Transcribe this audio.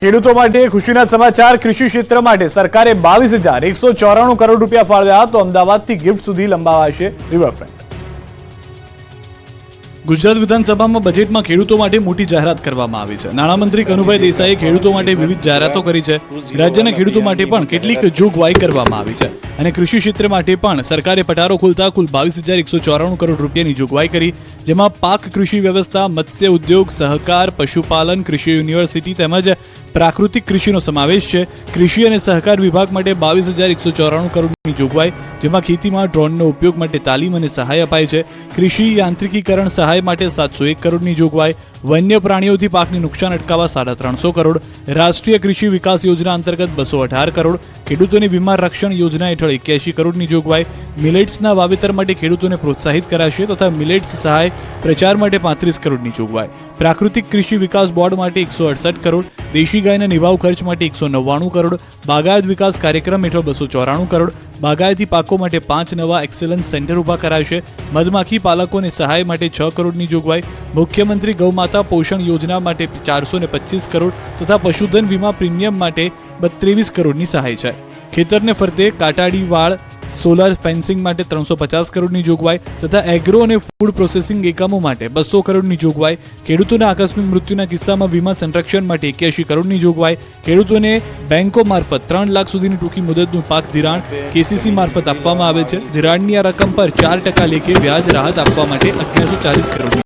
ખેડૂતો માટે ખુશીના સમાચાર। કૃષિ ક્ષેત્ર માટે સરકારે 22,194 કરોડ રૂપિયા ફાળવ્યા તો અમદાવાદથી ગિફ્ટ સુધી લંબાવાશે રિવરફ્રન્ટ। ગુજરાત વિધાનસભામાં બજેટમાં ખેડૂતો માટે મોટી જાહેરાત કરવામાં આવી છે। નાણામંત્રી કનુભાઈ દેસાઈએ ખેડૂતો માટે વિવિધ જાહેરાતો કરી છે। રાજ્યના ખેડૂતો માટે પણ કેટલીક જોગવાઈ કરવામાં આવી છે અને કૃષિ ક્ષેત્ર માટે પણ સરકારે પટારો ખોલતા કુલ 22,194 કરોડ રૂપિયાની જોગવાઈ કરી, જેમાં પાક કૃષિ વ્યવસ્થા, મત્સ્ય ઉદ્યોગ, સહકાર, પશુપાલન, કૃષિ યુનિવર્સિટી તેમજ પ્રાકૃતિક કૃષિનો સમાવેશ છે। કૃષિ અને સહકાર વિભાગ માટે 22,194 કરોડની જોગવાઈ, જેમાં ખેતીમાં ડ્રોનનો ઉપયોગ માટે તાલીમ અને સહાય અપાય છે। કૃષિ યાંત્રિકીકરણ સહાય માટે 701 કરોડની જોગવાઈ, વન્ય પ્રાણીઓથી પાકને નુકસાન અટકાવવા 350 કરોડ, રાષ્ટ્રીય કૃષિ વિકાસ યોજના અંતર્ગત 218 કરોડ, ખેડૂતોને વીમા રક્ષણ યોજના હેઠળ 81 કરોડની જોગવાઈ, મિલેટ્સના વાવેતર માટે ખેડૂતોને પ્રોત્સાહિત કરાશે તથા મિલેટ્સ સહાય પ્રચાર માટે 35 કરોડની જોગવાઈ, પ્રાકૃતિક કૃષિ વિકાસ બોર્ડ માટે 168 કરોડ, દેશી ગાયના નિભાવ ખર્ચ માટે 199 કરોડ, બાગાયત વિકાસ કાર્યક્રમ હેઠળ 294 કરોડ, બાગાયતી પાકો માટે 5 નવા એક્સેલન્સ સેન્ટર ઊભા કરાશે, મધમાખી પાલકોને સહાય માટે 6 કરોડની જોગવાઈ, મુખ્યમંત્રી ગૌમાતા પોષણ યોજના માટે 425 કરોડ તથા પશુધન વીમા પ્રીમિયમ માટે 23 કરોડની સહાય છે। ખેતરને ફરતે કાટાડી વાળ સોલાર ફેન્સિંગ માટે 350 કરોડની જોગવાઈ તથા એગ્રો અને ફૂડ પ્રોસેસિંગ એકમો માટે 200 કરોડની જોગવાઈ, ખેડૂતોના આકસ્મિક મૃત્યુના કિસ્સામાં વીમા સંરક્ષણ માટે 81 કરોડની જોગવાઈ, ખેડૂતોને બેંકો મારફત 3 લાખ સુધીની ટૂંકી મુદતનું પાક ધિરાણ કેસીસી મારફત આપવામાં આવે છે। ધિરાણની આ રકમ પર 4% લેખે વ્યાજ રાહત આપવા માટે 1140 કરોડ